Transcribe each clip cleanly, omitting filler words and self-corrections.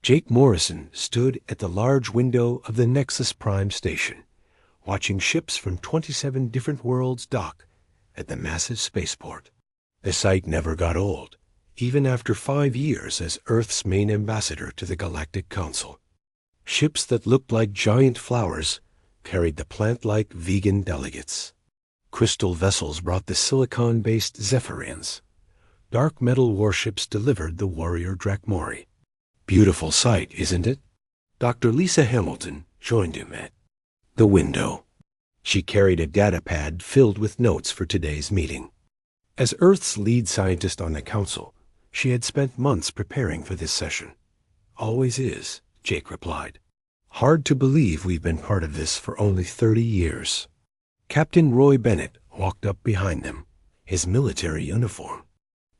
Jake Morrison stood at the large window of the Nexus Prime station, watching ships from 27 different worlds dock at the massive spaceport. The sight never got old, even after 5 years as Earth's main ambassador to the Galactic Council. Ships that looked like giant flowers carried the plant-like vegan delegates. Crystal vessels brought the silicon-based Zephyrians. Dark metal warships delivered the warrior Drakmori. Beautiful sight, isn't it? Dr. Lisa Hamilton joined him at the window. She carried a data pad filled with notes for today's meeting. As Earth's lead scientist on the council, she had spent months preparing for this session. Always is, Jake replied. Hard to believe we've been part of this for only 30 years. Captain Roy Bennett walked up behind them, his military uniform.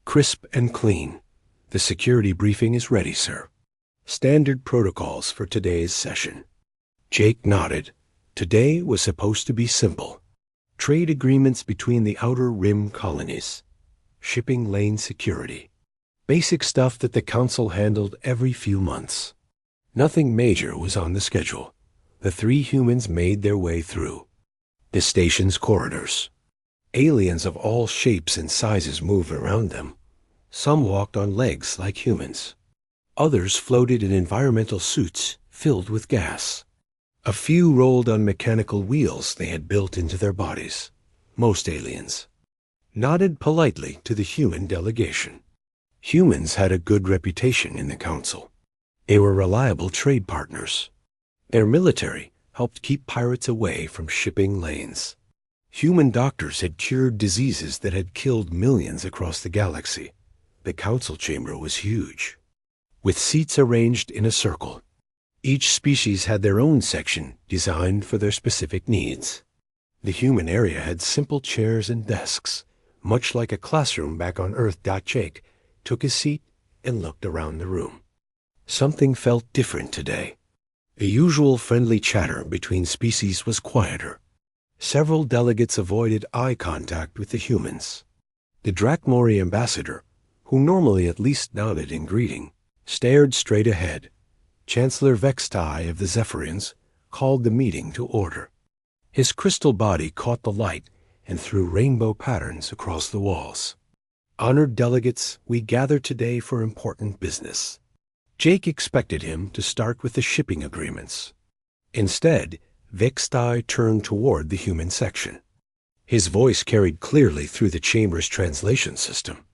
Crisp and clean. The security briefing is ready, sir. Standard protocols for today's session. Jake nodded. Today was supposed to be simple. Trade agreements between the Outer Rim colonies. Shipping lane security. Basic stuff that the Council handled every few months. Nothing major was on the schedule. The 3 humans made their way through the station's corridors. Aliens of all shapes and sizes moved around them. Some walked on legs like humans. Others floated in environmental suits filled with gas. A few rolled on mechanical wheels they had built into their bodies. Most aliens nodded politely to the human delegation. Humans had a good reputation in the Council. They were reliable trade partners. Their military helped keep pirates away from shipping lanes. Human doctors had cured diseases that had killed millions across the galaxy. The council chamber was huge, with seats arranged in a circle. Each species had their own section designed for their specific needs. The human area had simple chairs and desks, much like a classroom back on Earth. Jake took his seat and looked around the room. Something felt different today. The usual friendly chatter between species was quieter. Several delegates avoided eye contact with the humans. The Drakmori ambassador, who normally at least nodded in greeting, stared straight ahead. Chancellor Vextai of the Zephyrians called the meeting to order. His crystal body caught the light and threw rainbow patterns across the walls. Honored delegates, we gather today for important business. Jake expected him to start with the shipping agreements. Instead, Vextai turned toward the human section. His voice carried clearly through the chamber's translation system.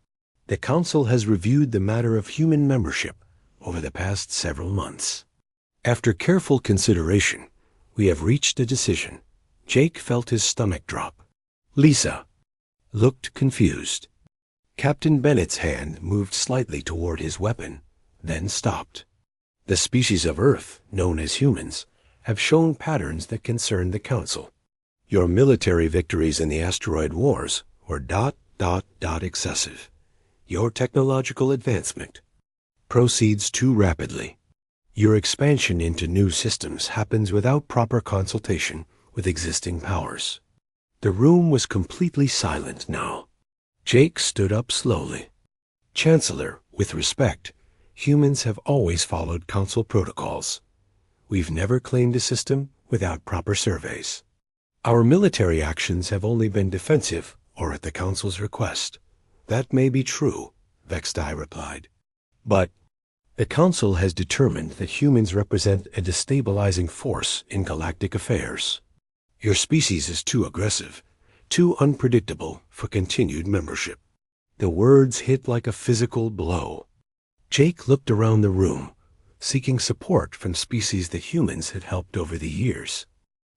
The Council has reviewed the matter of human membership over the past several months. After careful consideration, we have reached a decision. Jake felt his stomach drop. Lisa looked confused. Captain Bennett's hand moved slightly toward his weapon, then stopped. The species of Earth, known as humans, have shown patterns that concern the Council. Your military victories in the asteroid wars were ... excessive. Your technological advancement proceeds too rapidly. Your expansion into new systems happens without proper consultation with existing powers. The room was completely silent now. Jake stood up slowly. Chancellor, with respect, humans have always followed Council protocols. We've never claimed a system without proper surveys. Our military actions have only been defensive or at the Council's request. That may be true, Vextai replied. But the Council has determined that humans represent a destabilizing force in galactic affairs. Your species is too aggressive, too unpredictable for continued membership. The words hit like a physical blow. Jake looked around the room, seeking support from species that humans had helped over the years.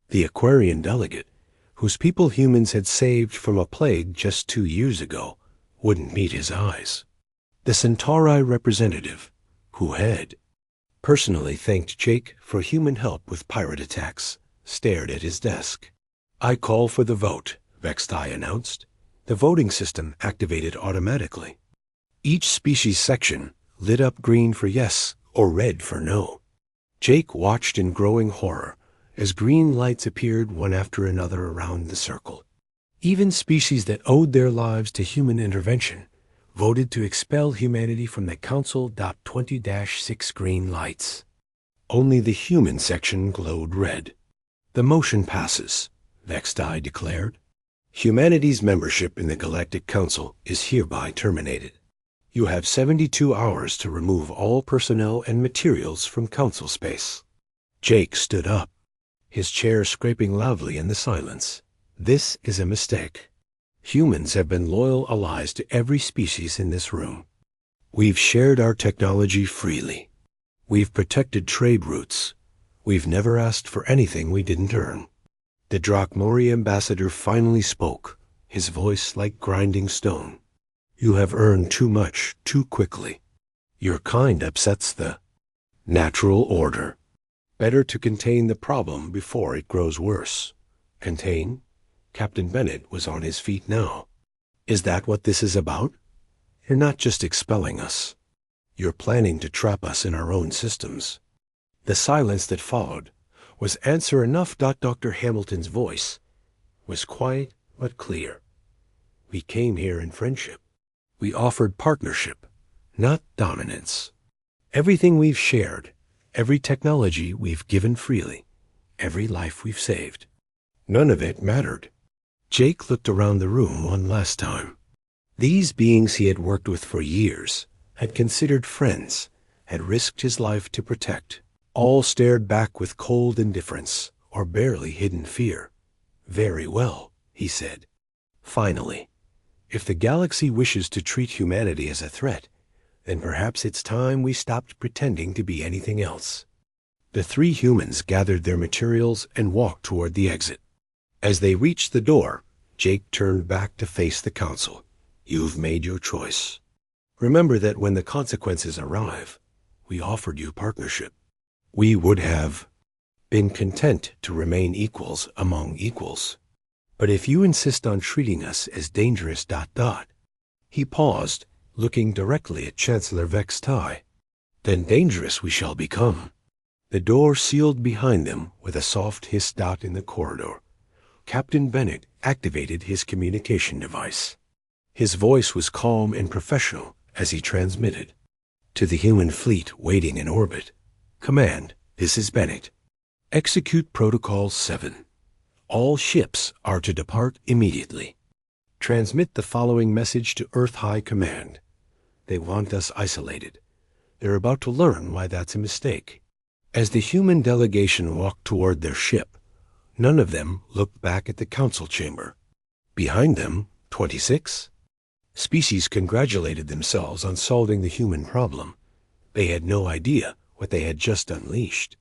The Aquarian delegate, whose people humans had saved from a plague just 2 years ago, wouldn't meet his eyes. The Centauri representative, who had personally thanked Jake for human help with pirate attacks, stared at his desk. I call for the vote, Vextai announced. The voting system activated automatically. Each species section lit up green for yes or red for no. Jake watched in growing horror as green lights appeared one after another around the circle. Even species that owed their lives to human intervention voted to expel humanity from the Council.20-6 green lights. Only the human section glowed red. The motion passes, Vexti declared. Humanity's membership in the Galactic Council is hereby terminated. You have 72 hours to remove all personnel and materials from Council space. Jake stood up, his chair scraping loudly in the silence. This is a mistake. Humans have been loyal allies to every species in this room. We've shared our technology freely. We've protected trade routes. We've never asked for anything we didn't earn. The Drakmori ambassador finally spoke, his voice like grinding stone. You have earned too much too quickly. Your kind upsets the natural order. Better to contain the problem before it grows worse. Contain? Captain Bennett was on his feet now. Is that what this is about? You're not just expelling us. You're planning to trap us in our own systems. The silence that followed was answer enough. Dr. Hamilton's voice was quiet but clear. We came here in friendship. We offered partnership, not dominance. Everything we've shared, every technology we've given freely, every life we've saved, none of it mattered. Jake looked around the room one last time. These beings he had worked with for years, had considered friends, had risked his life to protect, all stared back with cold indifference or barely hidden fear. Very well, he said. Finally, if the galaxy wishes to treat humanity as a threat, then perhaps it's time we stopped pretending to be anything else. The three humans gathered their materials and walked toward the exit. As they reached the door, Jake turned back to face the council. You've made your choice. Remember that when the consequences arrive, we offered you partnership. We would have been content to remain equals among equals. But if you insist on treating us as dangerous ... He paused, looking directly at Chancellor Vexti. Then dangerous we shall become. The door sealed behind them with a soft hiss. In the corridor, Captain Bennett activated his communication device. His voice was calm and professional as he transmitted. To the human fleet waiting in orbit. Command, this is Bennett. Execute Protocol 7. All ships are to depart immediately. Transmit the following message to Earth High Command. They want us isolated. They're about to learn why that's a mistake. As the human delegation walked toward their ship, none of them looked back at the council chamber. Behind them, 26 species congratulated themselves on solving the human problem. They had no idea what they had just unleashed.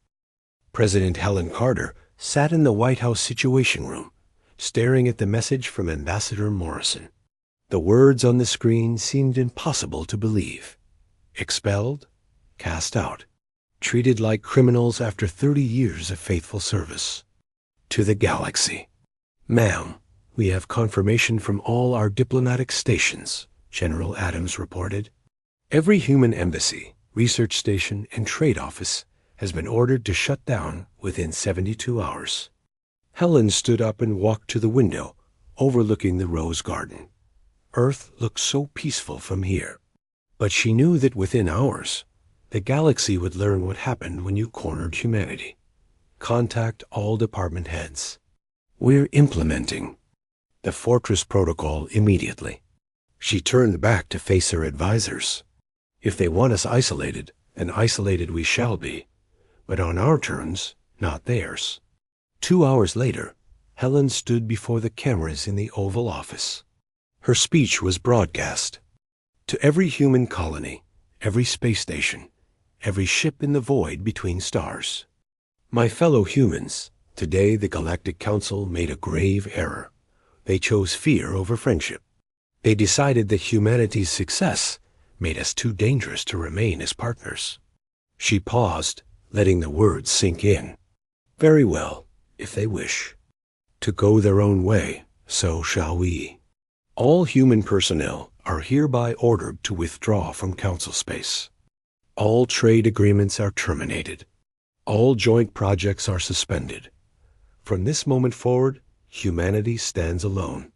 President Helen Carter sat in the White House Situation Room, staring at the message from Ambassador Morrison. The words on the screen seemed impossible to believe. Expelled, cast out, treated like criminals after 30 years of faithful service. To the galaxy. Ma'am, we have confirmation from all our diplomatic stations, General Adams reported. Every human embassy, research station, and trade office has been ordered to shut down within 72 hours. Helen stood up and walked to the window, overlooking the rose garden. Earth looked so peaceful from here. But she knew that within hours, the galaxy would learn what happened when you cornered humanity. Contact all department heads. We're implementing the Fortress Protocol immediately. She turned back to face her advisors. If they want us isolated, then isolated we shall be. But on our terms, not theirs. 2 hours later, Helen stood before the cameras in the Oval Office. Her speech was broadcast. To every human colony, every space station, every ship in the void between stars. My fellow humans, today the Galactic Council made a grave error. They chose fear over friendship. They decided that humanity's success made us too dangerous to remain as partners. She paused, letting the words sink in. Very well, if they wish. To go their own way, so shall we. All human personnel are hereby ordered to withdraw from Council space. All trade agreements are terminated. All joint projects are suspended. From this moment forward, humanity stands alone.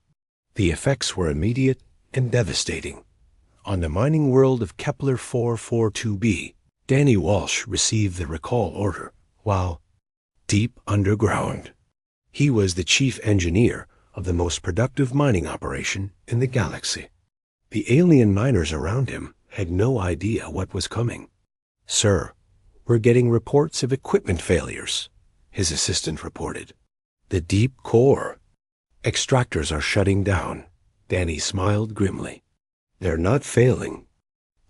The effects were immediate and devastating. On the mining world of Kepler 442b, Danny Walsh received the recall order while deep underground. He was the chief engineer of the most productive mining operation in the galaxy. The alien miners around him had no idea what was coming. "Sir, we're getting reports of equipment failures," his assistant reported. "The deep core extractors are shutting down." Danny smiled grimly. "They're not failing.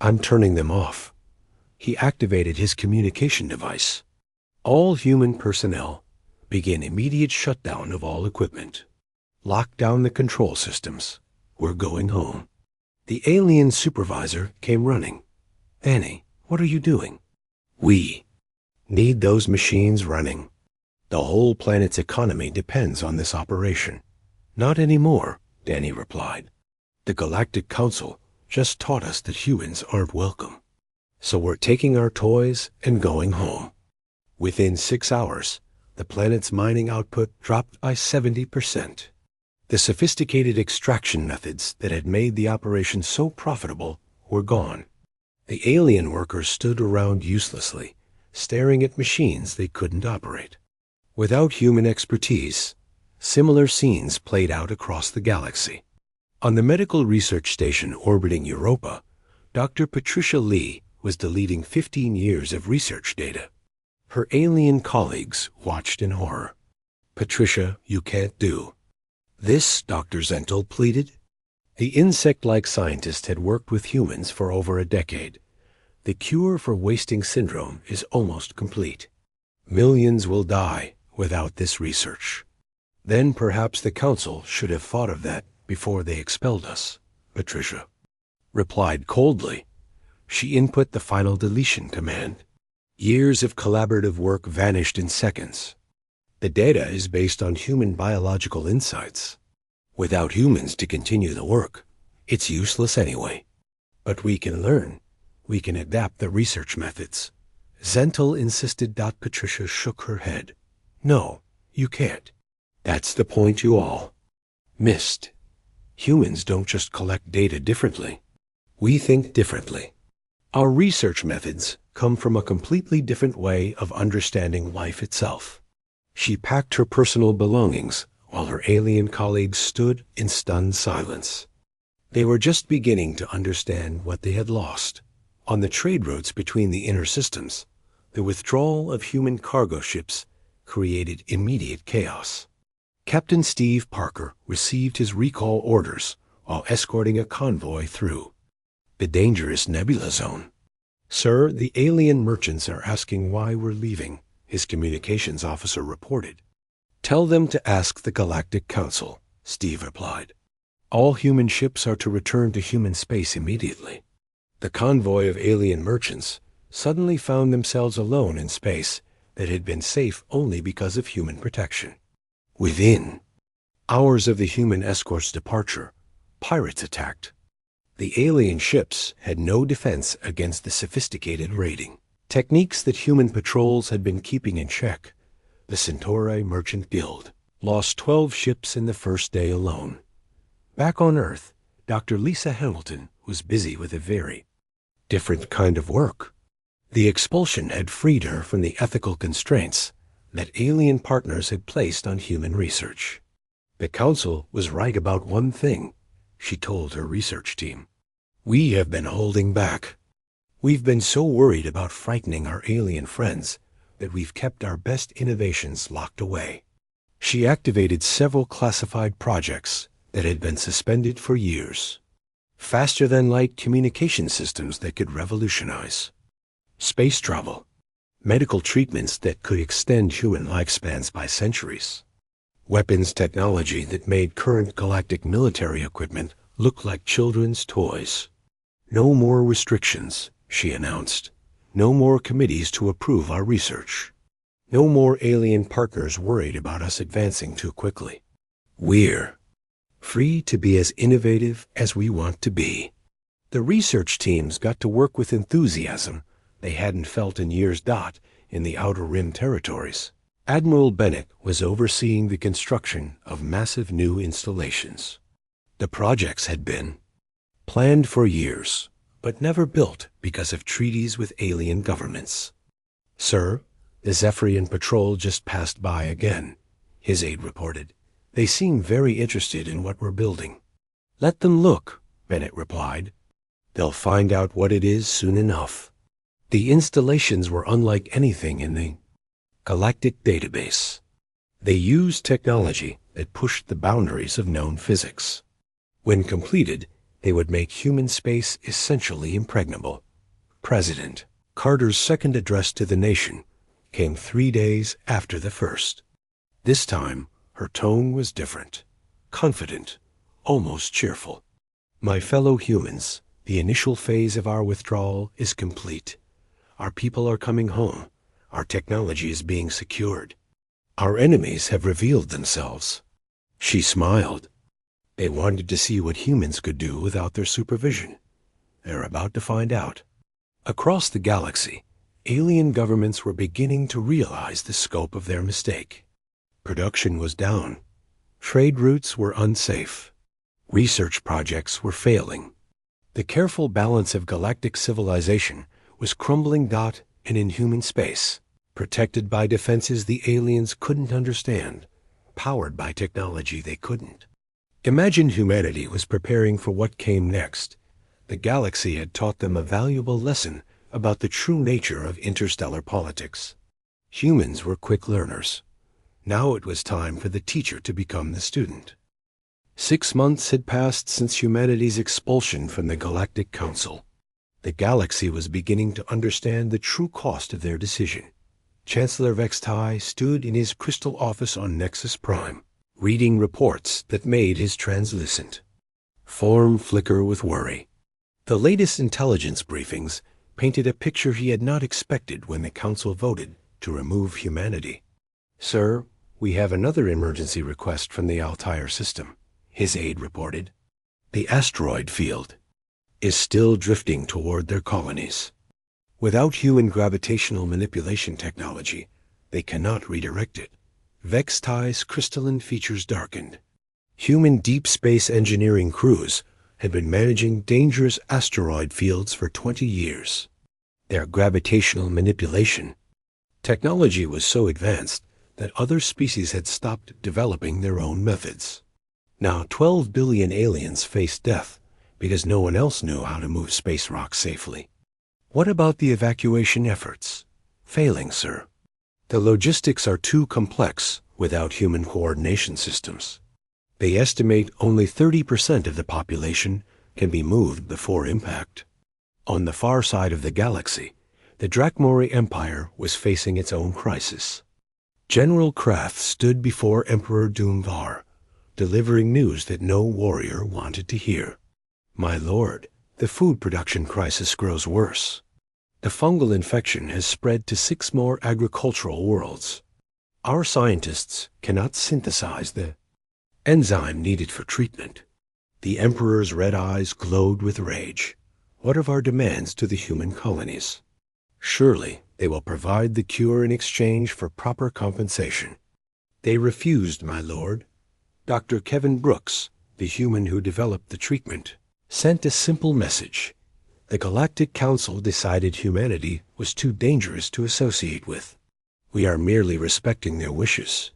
I'm turning them off." He activated his communication device. "All human personnel, begin immediate shutdown of all equipment. Lock down the control systems. We're going home." The alien supervisor came running. "Danny, what are you doing?" "We need those machines running. The whole planet's economy depends on this operation." "Not anymore," Danny replied. "The Galactic Council just taught us that humans aren't welcome. So we're taking our toys and going home." Within 6 hours, the planet's mining output dropped by 70%. The sophisticated extraction methods that had made the operation so profitable were gone. The alien workers stood around uselessly, staring at machines they couldn't operate. Without human expertise, similar scenes played out across the galaxy. On the medical research station orbiting Europa, Dr. Patricia Lee was deleting 15 years of research data. Her alien colleagues watched in horror. "Patricia, you can't do this," Dr. Zentel pleaded. The insect-like scientist had worked with humans for over a decade. "The cure for wasting syndrome is almost complete. Millions will die without this research." "Then perhaps the Council should have thought of that before they expelled us," Patricia replied coldly. She input the final deletion command. Years of collaborative work vanished in seconds. The data is based on human biological insights. Without humans to continue the work, it's useless anyway. "But we can learn. We can adapt the research methods." Zentel insisted. Patricia shook her head. "No, you can't. That's the point you all missed. Humans don't just collect data differently. We think differently. Our research methods come from a completely different way of understanding life itself." She packed her personal belongings while her alien colleagues stood in stunned silence. They were just beginning to understand what they had lost. On the trade routes between the inner systems, the withdrawal of human cargo ships created immediate chaos. Captain Steve Parker received his recall orders while escorting a convoy through the dangerous nebula zone. "Sir, the alien merchants are asking why we're leaving," his communications officer reported. "Tell them to ask the Galactic Council," Steve replied. "All human ships are to return to human space immediately." The convoy of alien merchants suddenly found themselves alone in space that had been safe only because of human protection. Within hours of the human escort's departure, pirates attacked. The alien ships had no defense against the sophisticated raiding techniques that human patrols had been keeping in check. The Centauri Merchant Guild lost 12 ships in the first day alone. Back on Earth, Dr. Lisa Hamilton was busy with a very different kind of work. The expulsion had freed her from the ethical constraints that alien partners had placed on human research. "The Council was right about one thing," she told her research team. "We have been holding back. We've been so worried about frightening our alien friends that we've kept our best innovations locked away." She activated several classified projects that had been suspended for years. Faster-than-light communication systems that could revolutionize space travel, medical treatments that could extend human lifespans by centuries, weapons technology that made current galactic military equipment look like children's toys. "No more restrictions," she announced. "No more committees to approve our research. No more alien partners worried about us advancing too quickly. We're free to be as innovative as we want to be." The research teams got to work with enthusiasm they hadn't felt in years. In the Outer Rim territories, Admiral Bennett was overseeing the construction of massive new installations. The projects had been planned for years, but never built because of treaties with alien governments. "Sir, the Zephyrian patrol just passed by again," his aide reported. "They seem very interested in what we're building." "Let them look," Bennett replied. "They'll find out what it is soon enough." The installations were unlike anything in the Galactic database. They used technology that pushed the boundaries of known physics. When completed, they would make human space essentially impregnable. President Carter's second address to the nation came 3 days after the first. This time, her tone was different, confident, almost cheerful. "My fellow humans, the initial phase of our withdrawal is complete. Our people are coming home. Our technology is being secured. Our enemies have revealed themselves." She smiled. They wanted to see what humans could do without their supervision. They're about to find out. Across the galaxy, alien governments were beginning to realize the scope of their mistake. Production was down. Trade routes were unsafe. Research projects were failing. The careful balance of galactic civilization was crumbling in inhuman space, protected by defenses the aliens couldn't understand, powered by technology they couldn't. Imagine humanity was preparing for what came next. The galaxy had taught them a valuable lesson about the true nature of interstellar politics. Humans were quick learners. Now it was time for the teacher to become the student. 6 months had passed since humanity's expulsion from the Galactic Council. The galaxy was beginning to understand the true cost of their decision. Chancellor Vextai stood in his crystal office on Nexus Prime, reading reports that made his translucent form flicker with worry. The latest intelligence briefings painted a picture he had not expected when the Council voted to remove humanity. "Sir, we have another emergency request from the Altair system," his aide reported. "The asteroid field is still drifting toward their colonies. Without human gravitational manipulation technology, they cannot redirect it." Vextai's crystalline features darkened. Human deep space engineering crews had been managing dangerous asteroid fields for 20 years. Their gravitational manipulation technology was so advanced that other species had stopped developing their own methods. Now 12 billion aliens faced death because no one else knew how to move space rocks safely. "What about the evacuation efforts?" "Failing, sir. The logistics are too complex without human coordination systems. They estimate only 30% of the population can be moved before impact." On the far side of the galaxy, the Drakmori Empire was facing its own crisis. General Kraft stood before Emperor Doomvar, delivering news that no warrior wanted to hear. "My lord, the food production crisis grows worse. The fungal infection has spread to 6 more agricultural worlds. Our scientists cannot synthesize the enzyme needed for treatment." The Emperor's red eyes glowed with rage. "What of our demands to the human colonies? Surely they will provide the cure in exchange for proper compensation." "They refused, my lord. Dr. Kevin Brooks, the human who developed the treatment, sent a simple message. The Galactic Council decided humanity was too dangerous to associate with. We are merely respecting their wishes."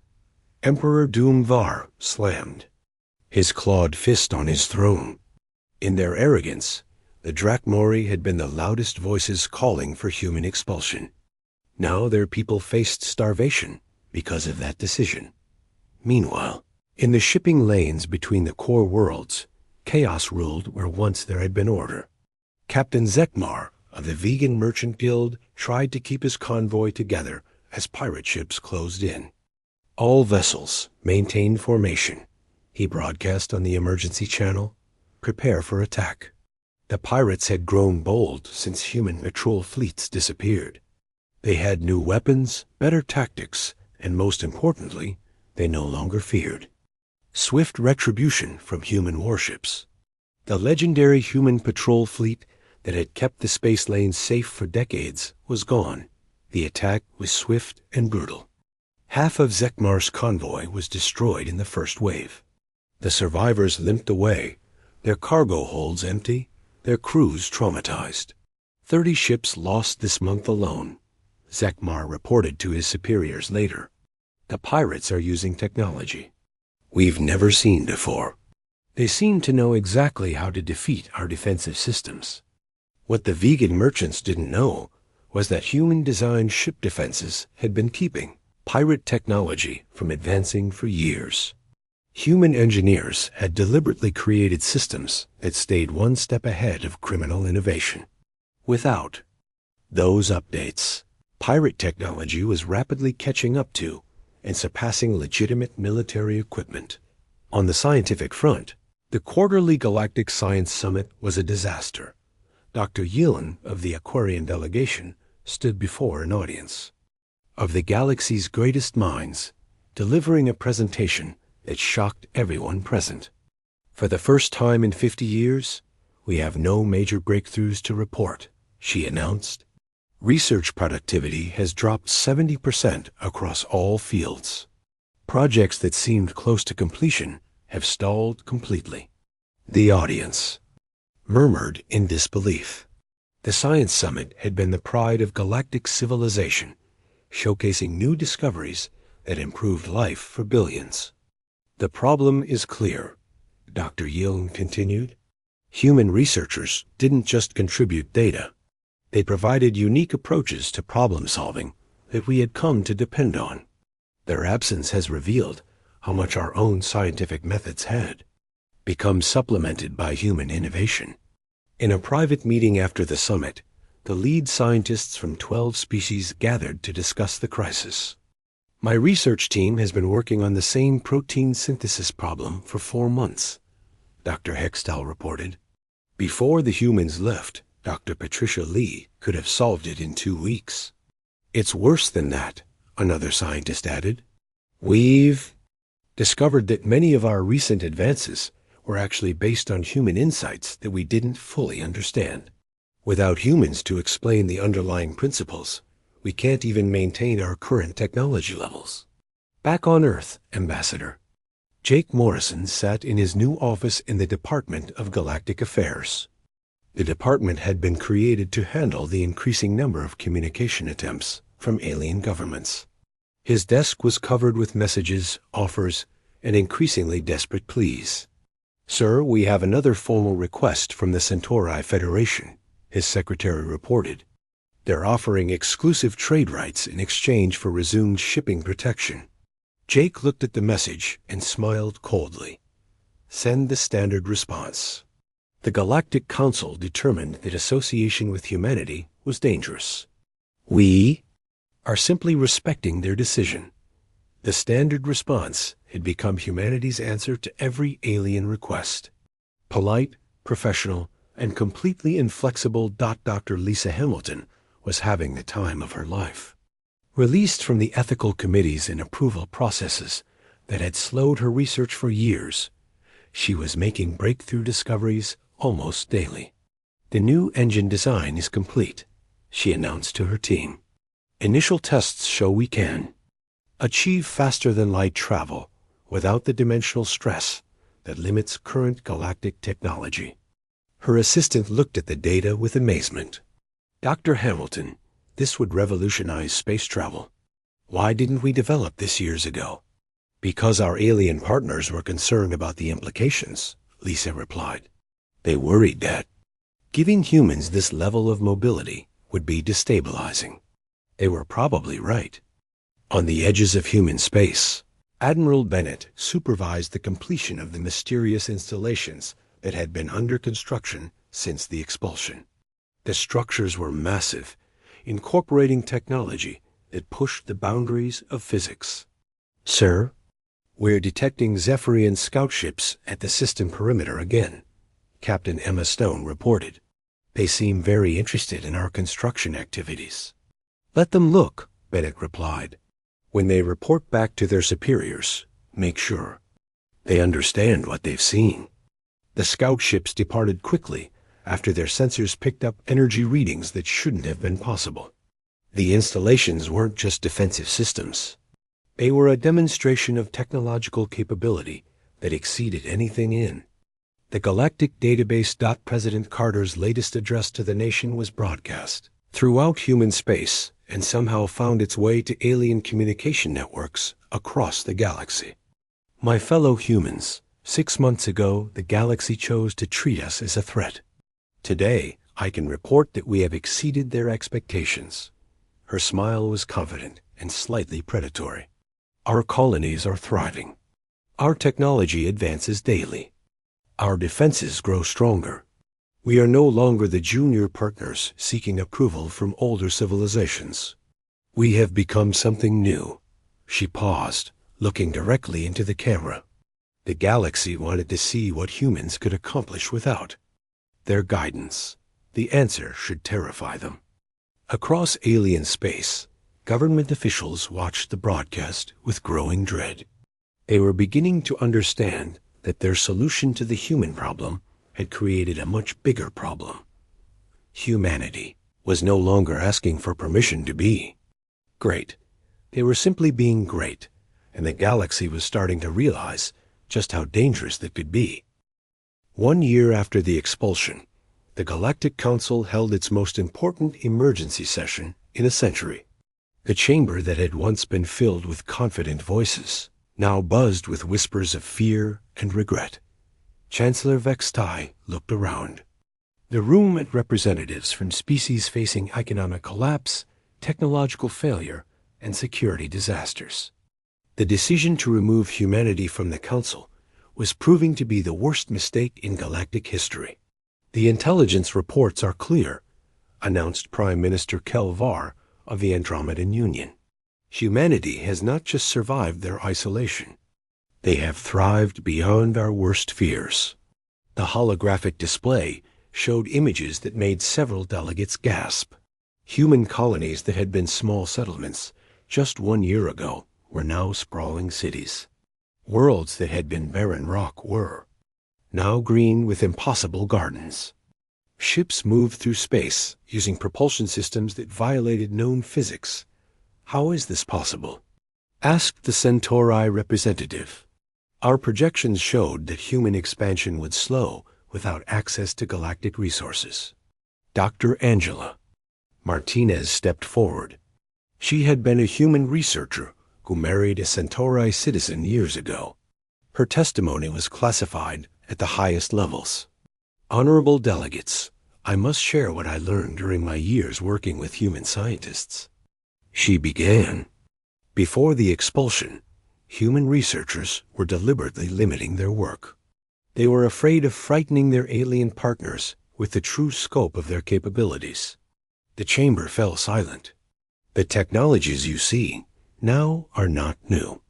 Emperor Doomvar slammed, his clawed fist on his throne. In their arrogance, the Drakmori had been the loudest voices calling for human expulsion. Now their people faced starvation because of that decision. Meanwhile, in the shipping lanes between the core worlds, chaos ruled where once there had been order. Captain Zekmar of the Vegan Merchant Guild tried to keep his convoy together as pirate ships closed in. "All vessels maintain formation," he broadcast on the emergency channel. "Prepare for attack." The pirates had grown bold since human patrol fleets disappeared. They had new weapons, better tactics, and most importantly, they no longer feared swift retribution from human warships. The legendary human patrol fleet that had kept the space lanes safe for decades was gone. The attack was swift and brutal. Half of Zekmar's convoy was destroyed in the first wave. The survivors limped away, their cargo holds empty, their crews traumatized. 30 ships lost this month alone, Zekmar reported to his superiors later. The pirates are using technology we've never seen before. They seem to know exactly how to defeat our defensive systems. What the vegan merchants didn't know was that human-designed ship defenses had been keeping pirate technology from advancing for years. Human engineers had deliberately created systems that stayed one step ahead of criminal innovation. Without those updates, pirate technology was rapidly catching up to and surpassing legitimate military equipment. On the scientific front, the quarterly Galactic Science Summit was a disaster. Dr. Yilin of the Aquarian delegation stood before an audience of the galaxy's greatest minds, delivering a presentation that shocked everyone present. For the first time in 50 years, we have no major breakthroughs to report, she announced. Research productivity has dropped 70% across all fields. Projects that seemed close to completion have stalled completely. The audience murmured in disbelief. The Science Summit had been the pride of galactic civilization, showcasing new discoveries that improved life for billions. The problem is clear, Dr. Yilin continued. Human researchers didn't just contribute data. They provided unique approaches to problem solving that we had come to depend on. Their absence has revealed how much our own scientific methods had become supplemented by human innovation. In a private meeting after the summit, the lead scientists from 12 species gathered to discuss the crisis. My research team has been working on the same protein synthesis problem for 4 months, Dr. Hextall reported. Before the humans left, Dr. Patricia Lee could have solved it in 2 weeks. It's worse than that, another scientist added. We've discovered that many of our recent advances were actually based on human insights that we didn't fully understand. Without humans to explain the underlying principles, we can't even maintain our current technology levels. Back on Earth, Ambassador. Jake Morrison sat in his new office in the Department of Galactic Affairs. The department had been created to handle the increasing number of communication attempts from alien governments. His desk was covered with messages, offers, and increasingly desperate pleas. Sir, we have another formal request from the Centauri Federation, his secretary reported. They're offering exclusive trade rights in exchange for resumed shipping protection. Jake looked at the message and smiled coldly. Send the standard response. The Galactic Council determined that association with humanity was dangerous. We are simply respecting their decision. The standard response had become humanity's answer to every alien request. Polite, professional, and completely inflexible. Dr. Lisa Hamilton was having the time of her life. Released from the ethical committees and approval processes that had slowed her research for years, she was making breakthrough discoveries almost daily. The new engine design is complete, she announced to her team. Initial tests show we can achieve faster-than-light travel without the dimensional stress that limits current galactic technology. Her assistant looked at the data with amazement. Dr. Hamilton, this would revolutionize space travel. Why didn't we develop this years ago? Because our alien partners were concerned about the implications, Lisa replied. They worried that giving humans this level of mobility would be destabilizing. They were probably right. On the edges of human space, Admiral Bennett supervised the completion of the mysterious installations that had been under construction since the expulsion. The structures were massive, incorporating technology that pushed the boundaries of physics. Sir, we're detecting Zephyrian scout ships at the system perimeter again, Captain Emma Stone reported. They seem very interested in our construction activities. Let them look, Bennett replied. When they report back to their superiors, make sure they understand what they've seen. The scout ships departed quickly after their sensors picked up energy readings that shouldn't have been possible. The installations weren't just defensive systems. They were a demonstration of technological capability that exceeded anything in The Galactic Database. President Carter's latest address to the nation was broadcast throughout human space and somehow found its way to alien communication networks across the galaxy. My fellow humans, 6 months ago, the galaxy chose to treat us as a threat. Today, I can report that we have exceeded their expectations. Her smile was confident and slightly predatory. Our colonies are thriving. Our technology advances daily. Our defenses grow stronger. We are no longer the junior partners seeking approval from older civilizations. We have become something new. She paused, looking directly into the camera. The galaxy wanted to see what humans could accomplish without their guidance. The answer should terrify them. Across alien space, government officials watched the broadcast with growing dread. They were beginning to understand that their solution to the human problem had created a much bigger problem. Humanity was no longer asking for permission to be great. They were simply being great, and the galaxy was starting to realize just how dangerous that could be. 1 year after the expulsion, the Galactic Council held its most important emergency session in a century. The chamber that had once been filled with confident voices now buzzed with whispers of fear and regret. Chancellor Vextai looked around. The room had representatives from species facing economic collapse, technological failure, and security disasters. The decision to remove humanity from the Council was proving to be the worst mistake in galactic history. The intelligence reports are clear, announced Prime Minister Kelvar of the Andromedan Union. Humanity has not just survived their isolation. They have thrived beyond our worst fears. The holographic display showed images that made several delegates gasp. Human colonies that had been small settlements just 1 year ago were now sprawling cities. Worlds that had been barren rock were now green with impossible gardens. Ships moved through space using propulsion systems that violated known physics. How is this possible? Asked the Centauri representative. Our projections showed that human expansion would slow without access to galactic resources. Dr. Angela Martinez stepped forward. She had been a human researcher who married a Centauri citizen years ago. Her testimony was classified at the highest levels. Honorable delegates, I must share what I learned during my years working with human scientists. She began. Before the expulsion, human researchers were deliberately limiting their work. They were afraid of frightening their alien partners with the true scope of their capabilities. The chamber fell silent. The technologies you see now are not new.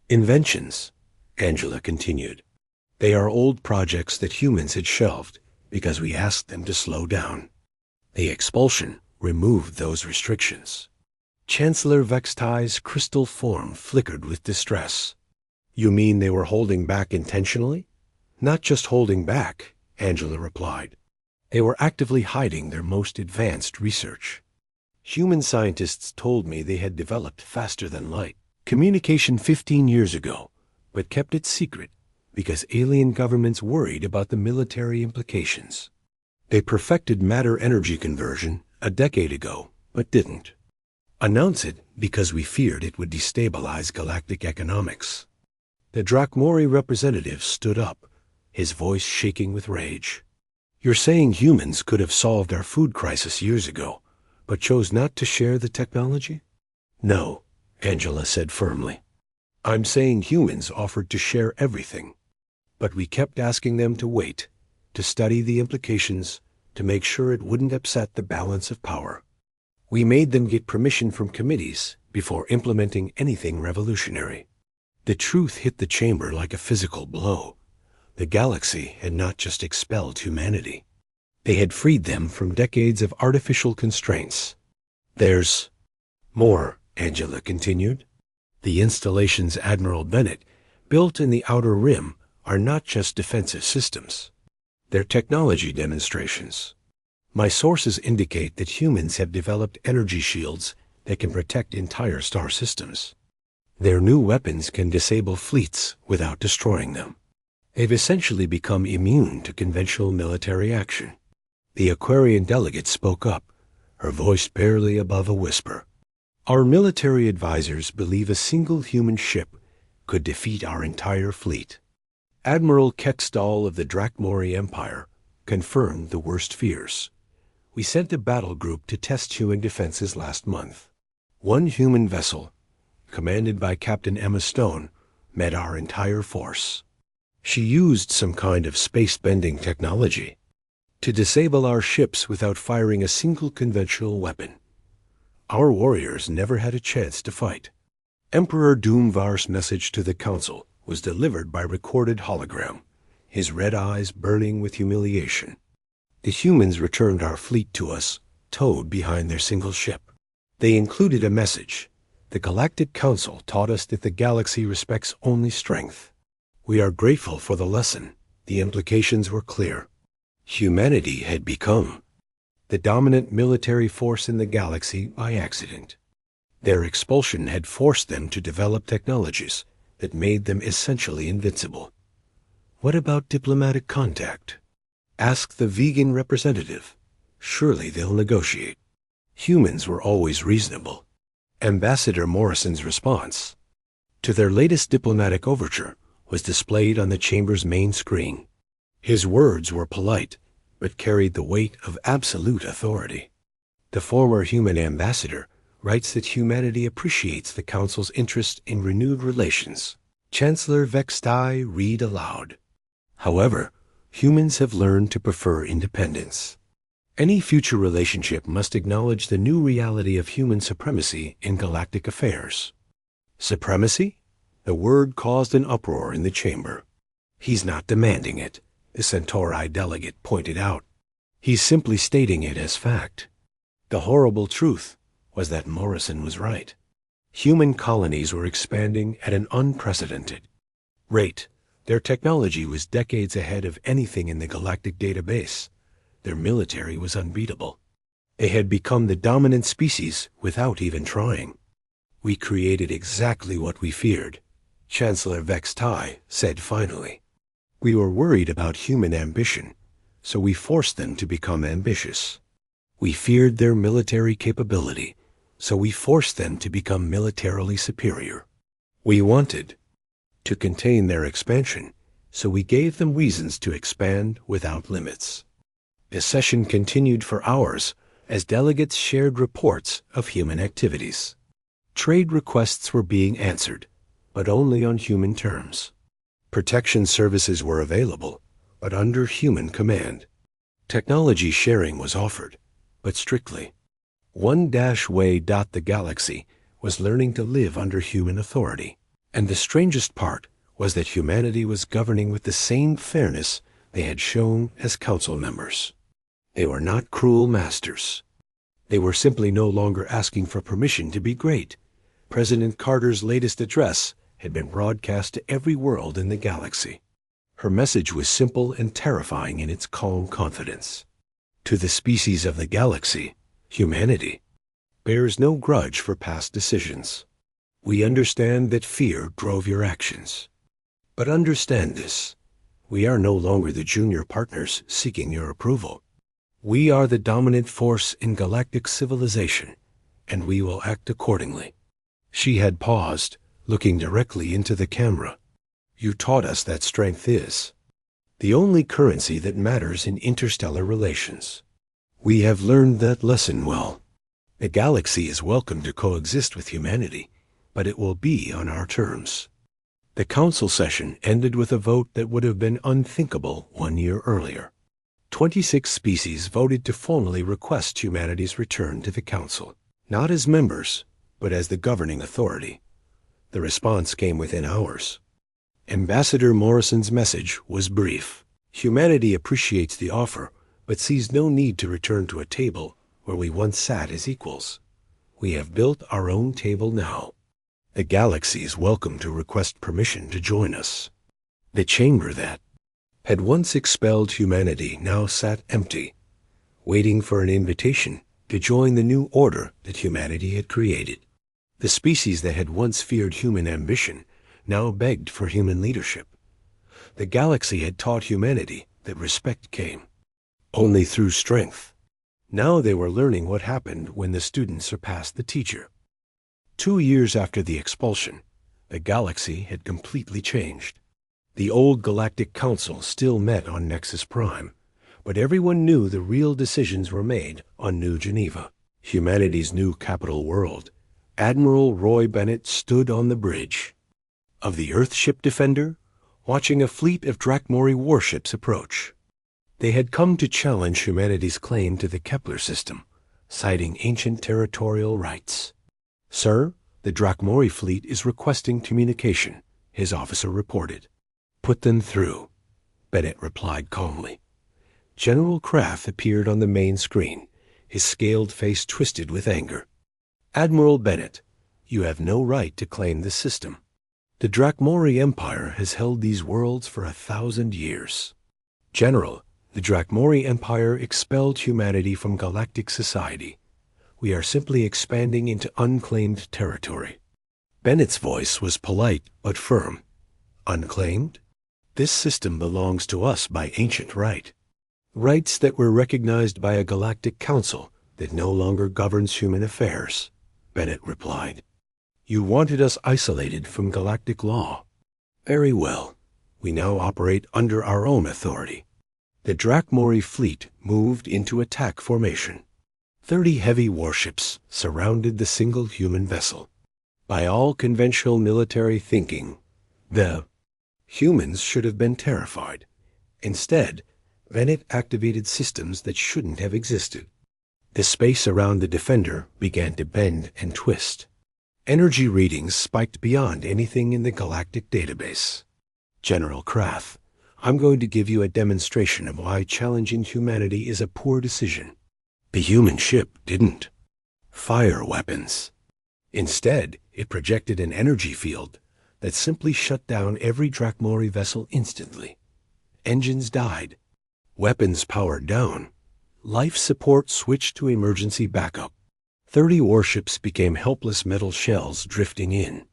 Inventions, Angela continued. They are old projects that humans had shelved because we asked them to slow down. The expulsion removed those restrictions. Chancellor Vextai's crystal form flickered with distress. You mean they were holding back intentionally? Not just holding back, Angela replied. They were actively hiding their most advanced research. Human scientists told me they had developed faster than light communication 15 years ago, but kept it secret because alien governments worried about the military implications. They perfected matter-energy conversion a decade ago, but didn't announce it because we feared it would destabilize galactic economics. The Drakmori representative stood up, his voice shaking with rage. You're saying humans could have solved our food crisis years ago, but chose not to share the technology? No, Angela said firmly. I'm saying humans offered to share everything, but we kept asking them to wait, to study the implications, to make sure it wouldn't upset the balance of power. We made them get permission from committees before implementing anything revolutionary. The truth hit the chamber like a physical blow. The galaxy had not just expelled humanity. They had freed them from decades of artificial constraints. There's more, Angela continued. The installations Admiral Bennett built in the Outer Rim are not just defensive systems. They're technology demonstrations. My sources indicate that humans have developed energy shields that can protect entire star systems. Their new weapons can disable fleets without destroying them. They've essentially become immune to conventional military action. The Aquarian delegate spoke up, her voice barely above a whisper. Our military advisors believe a single human ship could defeat our entire fleet. Admiral Kextall of the Drakmori Empire confirmed the worst fears. We sent a battle group to test human defenses last month. One human vessel, commanded by Captain Emma Stone, met our entire force. She used some kind of space-bending technology to disable our ships without firing a single conventional weapon. Our warriors never had a chance to fight. Emperor Doomvar's message to the Council was delivered by recorded hologram, his red eyes burning with humiliation. The humans returned our fleet to us, towed behind their single ship. They included a message. The Galactic Council taught us that the galaxy respects only strength. We are grateful for the lesson. The implications were clear. Humanity had become the dominant military force in the galaxy by accident. Their expulsion had forced them to develop technologies that made them essentially invincible. What about diplomatic contact? Ask the vegan representative. Surely they'll negotiate. Humans were always reasonable. Ambassador Morrison's response to their latest diplomatic overture was displayed on the chamber's main screen. His words were polite, but carried the weight of absolute authority. The former human ambassador writes that humanity appreciates the Council's interest in renewed relations. Chancellor Vextai read aloud. However, humans have learned to prefer independence. Any future relationship must acknowledge the new reality of human supremacy in galactic affairs. Supremacy? The word caused an uproar in the chamber. He's not demanding it, the Centauri delegate pointed out. He's simply stating it as fact. The horrible truth was that Morrison was right. Human colonies were expanding at an unprecedented rate. Their technology was decades ahead of anything in the galactic database. Their military was unbeatable. They had become the dominant species without even trying. We created exactly what we feared, Chancellor Vextai said finally. We were worried about human ambition, so we forced them to become ambitious. We feared their military capability, so we forced them to become militarily superior. We wanted to contain their expansion, so we gave them reasons to expand without limits. The session continued for hours as delegates shared reports of human activities. Trade requests were being answered, but only on human terms. Protection services were available, but under human command. Technology sharing was offered, but strictly. One-way. The galaxy was learning to live under human authority, and the strangest part was that humanity was governing with the same fairness they had shown as council members. They were not cruel masters. They were simply no longer asking for permission to be great. President Carter's latest address had been broadcast to every world in the galaxy. Her message was simple and terrifying in its calm confidence. To the species of the galaxy, humanity bears no grudge for past decisions. We understand that fear drove your actions. But understand this, we are no longer the junior partners seeking your approval. We are the dominant force in galactic civilization, and we will act accordingly. She had paused, looking directly into the camera. You taught us that strength is the only currency that matters in interstellar relations. We have learned that lesson well. The galaxy is welcome to coexist with humanity, but it will be on our terms. The council session ended with a vote that would have been unthinkable 1 year earlier. 26 species voted to formally request humanity's return to the council, not as members, but as the governing authority. The response came within hours. Ambassador Morrison's message was brief. Humanity appreciates the offer, but sees no need to return to a table where we once sat as equals. We have built our own table now. The galaxy is welcome to request permission to join us. The chamber that had once expelled humanity now sat empty, waiting for an invitation to join the new order that humanity had created. The species that had once feared human ambition now begged for human leadership. The galaxy had taught humanity that respect came only through strength. Now they were learning what happened when the student surpassed the teacher. 2 years after the expulsion, the galaxy had completely changed. The old Galactic Council still met on Nexus Prime, but everyone knew the real decisions were made on New Geneva, humanity's new capital world. Admiral Roy Bennett stood on the bridge of the Earthship Defender, watching a fleet of Drakmori warships approach. They had come to challenge humanity's claim to the Kepler system, citing ancient territorial rights. "Sir, the Drakmori fleet is requesting communication," his officer reported. "Put them through," Bennett replied calmly. General Kraft appeared on the main screen, his scaled face twisted with anger. "Admiral Bennett, you have no right to claim this system. The Drakmori Empire has held these worlds for 1,000 years. General, the Drakmori Empire expelled humanity from galactic society. We are simply expanding into unclaimed territory." Bennett's voice was polite but firm. "Unclaimed? This system belongs to us by ancient right. Rights that were recognized by a galactic council that no longer governs human affairs," Bennett replied. "You wanted us isolated from galactic law. Very well. We now operate under our own authority." The Drakmori fleet moved into attack formation. 30 heavy warships surrounded the single human vessel. By all conventional military thinking, the humans should have been terrified. Instead, Bennett activated systems that shouldn't have existed. The space around the Defender began to bend and twist. Energy readings spiked beyond anything in the galactic database. "General Kraft, I'm going to give you a demonstration of why challenging humanity is a poor decision. The human ship didn't fire weapons. Instead, it projected an energy field that simply shut down every Drakmori vessel instantly. Engines died. Weapons powered down. Life support switched to emergency backup. 30 warships became helpless metal shells drifting in.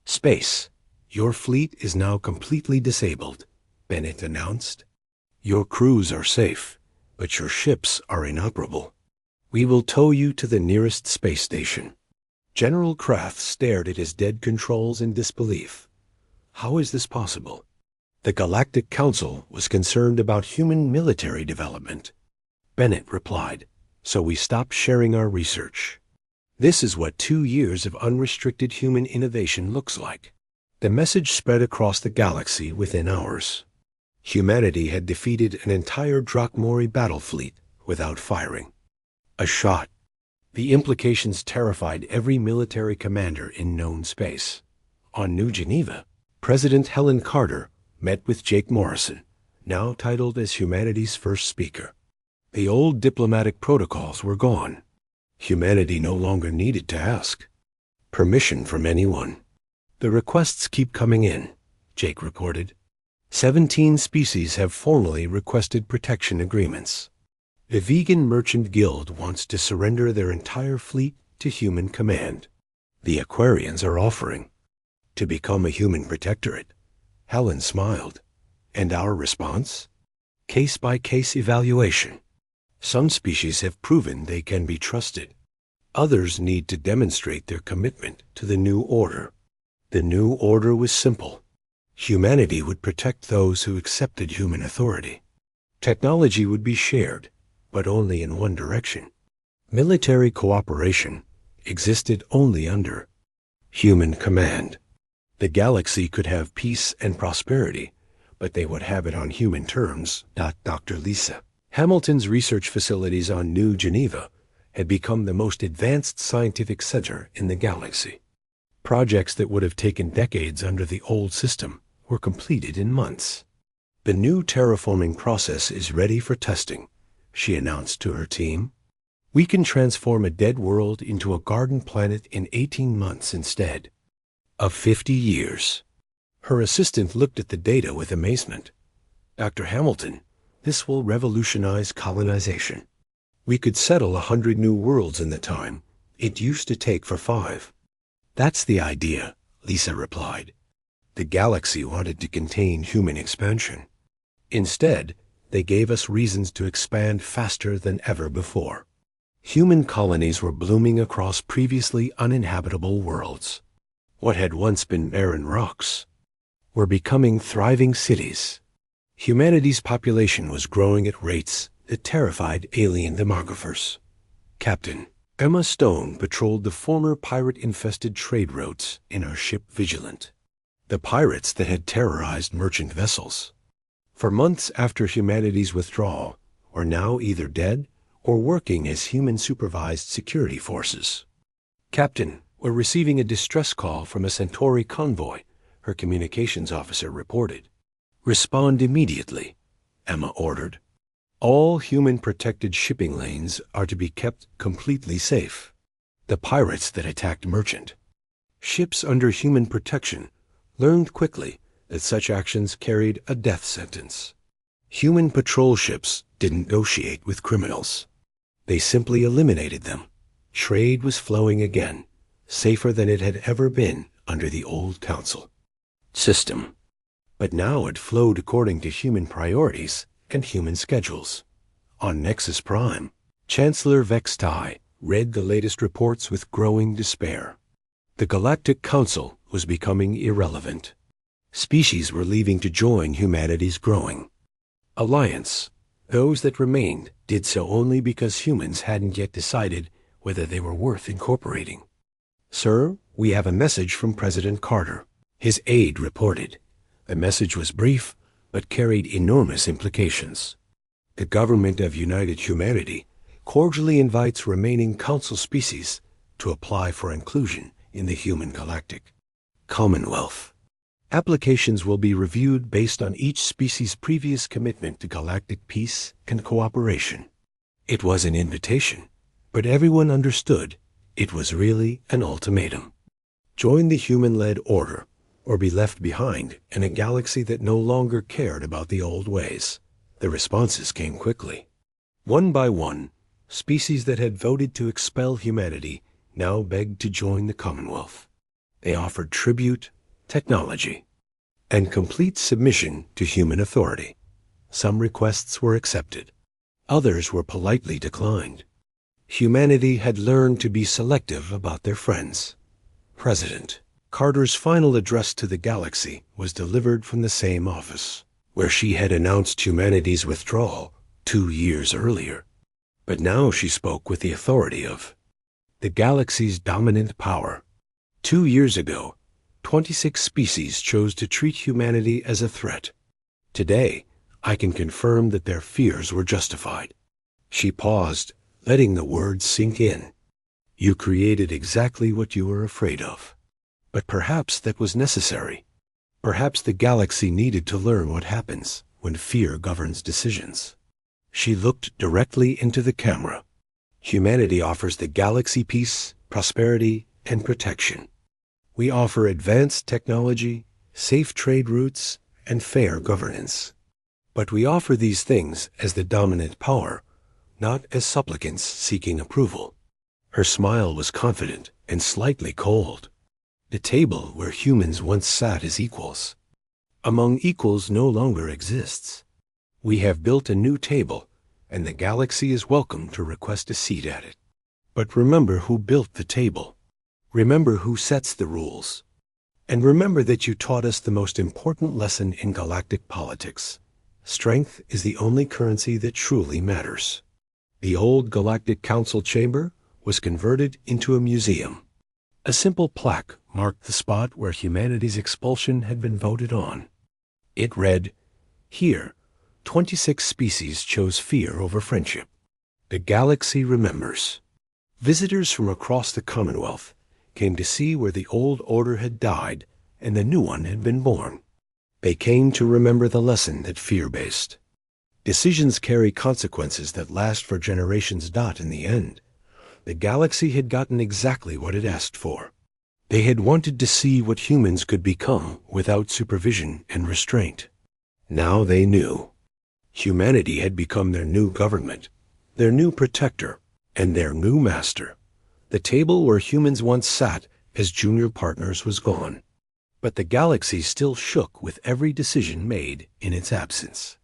Space, your fleet is now completely disabled," Bennett announced. "Your crews are safe, but your ships are inoperable. We will tow you to the nearest space station." General Kraft stared at his dead controls in disbelief. How is this possible? The Galactic Council was concerned about human military development. Bennett replied, "So we stopped sharing our research. This is what 2 years of unrestricted human innovation looks like." The message spread across the galaxy within hours. Humanity had defeated an entire Drakmori battle fleet without firing a shot. The implications terrified every military commander in known space. On New Geneva, President Helen Carter met with Jake Morrison, now titled as humanity's first speaker. The old diplomatic protocols were gone. Humanity no longer needed to ask permission from anyone. "The requests keep coming in," Jake reported. 17 species have formally requested protection agreements. The Vegan Merchant Guild wants to surrender their entire fleet to human command. The Aquarians are offering to become a human protectorate. Helen smiled. "And our response? Case-by-case evaluation. Some species have proven they can be trusted. Others need to demonstrate their commitment to the new order." The new order was simple. Humanity would protect those who accepted human authority. Technology would be shared, but only in one direction. Military cooperation existed only under human command. The galaxy could have peace and prosperity, but they would have it on human terms. Dr. Lisa Hamilton's research facilities on New Geneva had become the most advanced scientific center in the galaxy. Projects that would have taken decades under the old system were completed in months. "The new terraforming process is ready for testing," she announced to her team. "We can transform a dead world into a garden planet in 18 months instead of 50 years. Her assistant looked at the data with amazement. "Dr. Hamilton, this will revolutionize colonization. We could settle 100 new worlds in the time it used to take for 5. "That's the idea," Lisa replied. The galaxy wanted to contain human expansion. Instead, they gave us reasons to expand faster than ever before. Human colonies were blooming across previously uninhabitable worlds. What had once been barren rocks were becoming thriving cities. Humanity's population was growing at rates that terrified alien demographers. Captain Emma Stone patrolled the former pirate-infested trade routes in our ship Vigilant, the pirates that had terrorized merchant vessels. For months after humanity's withdrawal, were now either dead or working as human-supervised security forces. Captain, we're receiving a distress call from a Centauri convoy, her communications officer reported. Respond immediately, Emma ordered. All human-protected shipping lanes are to be kept completely safe. The pirates that attacked merchant ships under human protection learned quickly that such actions carried a death sentence. Human patrol ships didn't negotiate with criminals. They simply eliminated them. Trade was flowing again, safer than it had ever been under the old council system. But now it flowed according to human priorities and human schedules. On Nexus Prime, Chancellor Vextai read the latest reports with growing despair. The Galactic Council was becoming irrelevant. Species were leaving to join humanity's growing alliance. Those that remained did so only because humans hadn't yet decided whether they were worth incorporating. Sir, we have a message from President Carter, his aide reported. The message was brief, but carried enormous implications. The government of United Humanity cordially invites remaining council species to apply for inclusion in the human galactic Commonwealth. Applications will be reviewed based on each species' previous commitment to galactic peace and cooperation. It was an invitation, but everyone understood it was really an ultimatum. Join the human-led order, or be left behind in a galaxy that no longer cared about the old ways. The responses came quickly. One by one, species that had voted to expel humanity now begged to join the Commonwealth. They offered tribute, technology, and complete submission to human authority. Some requests were accepted. Others were politely declined. Humanity had learned to be selective about their friends. President Carter's final address to the galaxy was delivered from the same office, where she had announced humanity's withdrawal 2 years earlier. But now she spoke with the authority of the galaxy's dominant power. 2 years ago, 26 species chose to treat humanity as a threat. Today, I can confirm that their fears were justified. She paused, letting the words sink in. You created exactly what you were afraid of. But perhaps that was necessary. Perhaps the galaxy needed to learn what happens when fear governs decisions. She looked directly into the camera. Humanity offers the galaxy peace, prosperity, and protection. We offer advanced technology, safe trade routes, and fair governance. But we offer these things as the dominant power, not as supplicants seeking approval. Her smile was confident and slightly cold. The table where humans once sat as equals, among equals no longer exists. We have built a new table, and the galaxy is welcome to request a seat at it. But remember who built the table. Remember who sets the rules. And remember that you taught us the most important lesson in galactic politics. Strength is the only currency that truly matters. The old Galactic Council chamber was converted into a museum. A simple plaque marked the spot where humanity's expulsion had been voted on. It read, "Here, 26 species chose fear over friendship. The galaxy remembers." Visitors from across the Commonwealth came to see where the old order had died and the new one had been born. They came to remember the lesson that fear-based decisions carry consequences that last for generations. In the end, the galaxy had gotten exactly what it asked for. They had wanted to see what humans could become without supervision and restraint. Now they knew. Humanity had become their new government, their new protector, and their new master. The table where humans once sat as junior partners was gone. but the galaxy still shook with every decision made in its absence.